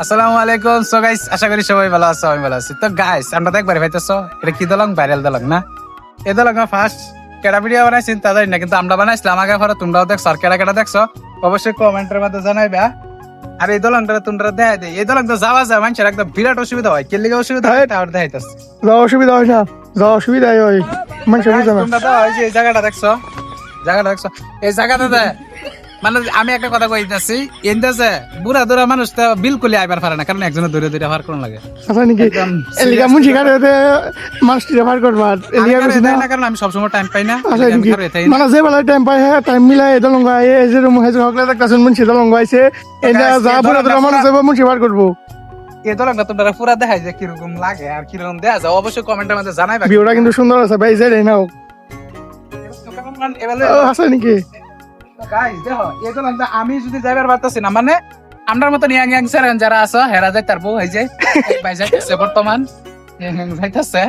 আসসালামু আলাইকুম। So guys, আশা করি সবাই ভালো আছো, আমি ভালো আছি। তো গাইস, আমরা তো একবার পাইতেছো, এটা কি দলং? ভাইরাল দলং না? এই দলং ফার্স্ট কেডা ভিডিও বানাইছেন তা জানি না, কিন্তু আমরা বানাইছিলাম আগে পরে। তোমরাও দেখছো আর কেডা কেডা দেখছো অবশ্যই কমেন্টের মধ্যে জানাইবা। আর এই দলংটা তোমরা দেখাই দেয়, এই দলংটা যাওয়া যায় মানুষের একদম বিরাট অসুবিধা হয়। কেলিগে অসুবিধা হয় তাহলে দেখাইতেছে। যাওয়া অসুবিধা হয় না, যাওয়া অসুবিধা হয় মানুষের বুঝে না। তোমরা তো এই যে এই জায়গাটা দেখছো, এই জায়গাটাতে মানে আমি একটা কথা কইতাছি, এন্দাজে বুড়া দূরা মানুষ তো বিলকুলই আইবার পারে না, কারণ একজনের দূরে দূরে পার করুন লাগে। আচ্ছা নাকি একদম এলিকা মুন শিকারে মানুষটি ব্যবহার করবা এলিকা আমি বেশি না। না, কারণ আমি সবসময় টাইম পাই না। আচ্ছা আমি নাকি ঘরে থাকি না। মানে যে বেলা টাইম পাই হ্যাঁ টাইম মিলাই দলঙ্গ আয়ে যে রুম হেজ হকলে দেখতাছেন মুন দলঙ্গ আইছে এটা যা পুরো দলঙ্গ মানুষ যাব মুন ব্যবহার করব। এই দলংটা তোমরা পুরা দেখাই যে কিরকম লাগে আর কিরকম দেয়া যায়, অবশ্যই কমেন্টের মধ্যে জানাইবা। ভিউটা কিন্তু সুন্দর আছে ভাই, যে রে নাও আছে নাকি গাইস দেখো, এই দলংটা আমি যদি যাইবার পারতাছি না, মানে আমরার মতন ইয়াং ইয়াং স্যার যারা আছে হেরা যাই তারপর এই যে ভাই যাইতেছে বর্তমান যাইতেছে।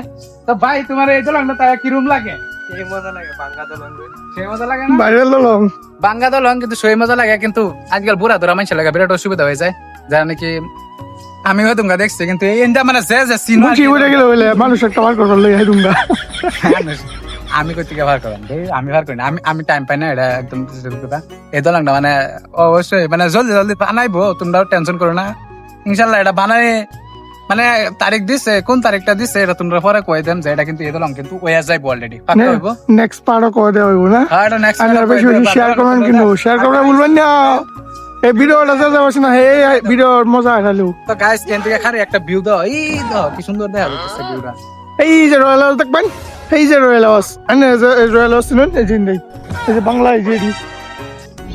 তো ভাই তোমার এই দলংটা তাই কিরকম লাগে? সেই মজা লাগে বাঙ্গা দলং, সেই মজা লাগে না ভাইরাল দলং বাঙ্গা দলং, কিন্তু সেই মজা লাগে। কিন্তু আজকাল বুড়া ধরা মানুষ লাগে বিরাট অসুবিধা হয়ে যায়, যারা নাকি আমি হয়তো দেখছি। কিন্তু এই এন্ডা মানে যে সিনেমা মুন কি উড়ে গেল বলে মানুষ একটা বার করল লই হাইদুঙ্গা। আমি কই থেকে ভার করেন আমি ভার করি না, আমি টাইম পাই না। এটা একদম এই দলংটা মানে অবশ্যই মানে জলদি জলদি বানাইবো, তোমরাও টেনশন করো না। ইনশাল্লাহ এটা বানাই মানে তারিখ দিছে, কোন তারিখটা দিছে এটা তোমরা পরে কই দেন যে এটা কিন্তু এই দলং কিন্তু ওয়া যাইবো অলরেডি পাকা হইব। নেক্সট পার্টও কই দেব হইব না। আর এটা নেক্সট আর বেশি বেশি শেয়ার করুন, কিন্তু শেয়ার করতে ভুলবেন না। এই ভিডিওটা যা যাচ্ছে না হে ভিডিওর মজা আইলো। তো গাইস কেন থেকে খালি একটা ভিউ দাও, এই দাও কি সুন্দর দেখা যাচ্ছে ভিউটা। এই যে রয়্যাল হাউস দেখবেন, এই যে রয়্যাল হাউস আনে যে রয়্যাল হাউস শুনুন এই যে বাংলা এই যে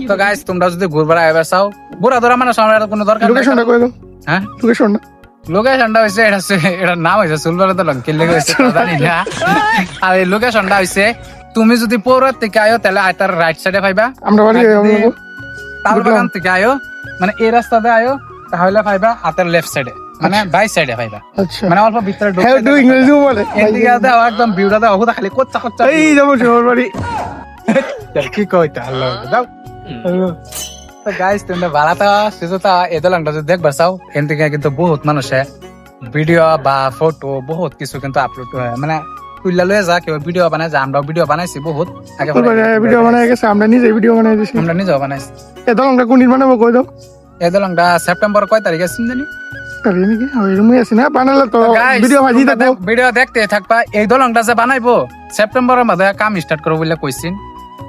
তো গাইস তোমরা যদি ঘুরবার আইবার চাও, বুড়া ধরা মানে সামনে কোনো দরকার নাই। লোকেশনটা কই দাও। হ্যাঁ লোকেশনটা লোকেশনটা হইছে এটার নাম হইছে সুলবারে দলং, কি লেগে হইছে জানি না। আর এই লোকেশনটা হইছে তুমি যদি পৌরত থেকে আয়ো তাহলে আইতার রাইট সাইডে পাইবা। আমরা বাড়ি তাল বাগান থেকে আয়ো মানে এই রাস্তাতে আয়ো তাহলে পাইবা আতার লেফট সাইডে, মানে বাই সাইডে পাইবা। আচ্ছা মানে অল্প ভিতরে হ্যাঁ তুই ইংরেজি বলে এদিকে দাও একদম ভিউটা দাও, ওটা খালি কোচ্চা কোচ্চা। এই যাবো শহর বাড়ি কি কইতা আল্লাহ দাও। তো গাইস তোমরা বাড়াতা সেজতা এই দলংটা যদি দেখবার চাও, এখান থেকে কিন্তু বহুত মানুষে ভিডিও বা ফটো বহুত কিছু কিন্তু আপলোড হয়, মানে তুইলা লয়ে যা কেউ ভিডিও বানায়, যা আমরাও ভিডিও বানাইছি বহুত আগে ভিডিও বানাই গেছে, আমরা নিজে ভিডিও বানাই দিছি। আমরা নিজেও বানাইছি। এই দলংটা কোন দিন বানাবো কই দাও। এই দলংটা সেপ্টেম্বর কয় তারিখে আছে জানি? তাহলে নাকি ওই রুমে আছি না বানালে তো ভিডিও ভাজি দেখো। ভিডিও দেখতে থাকবা। এই দলংটা যে বানাইবো সেপ্টেম্বরের মধ্যে কাম স্টার্ট করবো বলে কইছেন,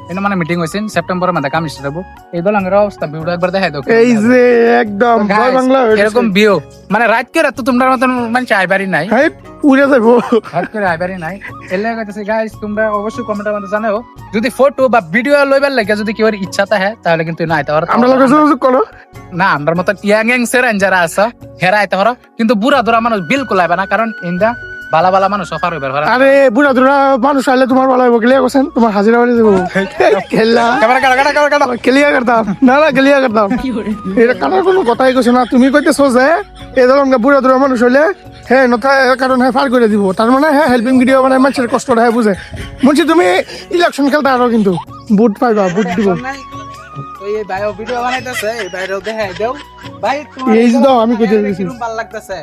এটা মানে মিটিং হইছেন সেপ্টেম্বরের মধ্যে কাম স্টার্ট হবো। এই দলংয়ের অবস্থা ভিউটা একবার দেখাই দাও। এই যে একদম জয় বাংলা এরকম ভিউ মানে রাত করে তো তোমরা মতন মানুষ আইবারই নাই, হাই উড়ে যাবো রাত করে আইবারই নাই। এলে কইতাছি গাইস তোমরা অবশ্যই কমেন্টের মধ্যে জানাও, যদি ফটো বা ভিডিও লইবার লাগে যদি কেউ ইচ্ছা থাকে তাহলে কিন্তু না আইতে পারো। আমরা লোকে যোগাযোগ করো না আমরার মতন ইয়াং ইয়াং সেরান যারা আছে হেরা আইতে পারো, কিন্তু বুড়া ধরা মানুষ বিলকুল আইবা না, কারণ ইন্দা বালা বালা মানুষ অফার হইবার পারে। আরে বুড়া দুরা মানুষ আইলে তোমার ভালো হইব, ক্লিয়ার করছেন তোমার হাজিরা বাড়ি দেবো। খেলা ক্যামেরা কাটা ক্লিয়ার করতাম না না ক্লিয়ার করতাম। এটা কাটার কোনো কথাই কইছো না, তুমি কইতেছো যে এই ধরুন বুড়া দুরা মানুষ হইলে হ্যাঁ নথা কারণ হ্যাঁ ফার করে দিব, তার মানে হ্যাঁ হেল্পিং ভিডিও মানে মানুষের কষ্টটা হ্যাঁ বুঝে। বলছি তুমি ইলেকশন খেলতে আরো কিন্তু বুট পাইবা, বুট দিব। এই ভাইও ভিডিও বানাইতেছে, এই ভাইও দেখাই দাও ভাই এই যে দাও আমি কইতে দিছি কিরকম ভালো লাগতেছে।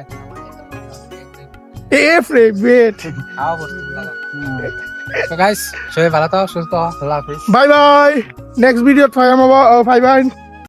এ ফেভারিট তো গাইস সবাই ভালো থাকো, সুস্থ থাকো, আল্লাহ হাফেজ। Bye bye. Next video five by.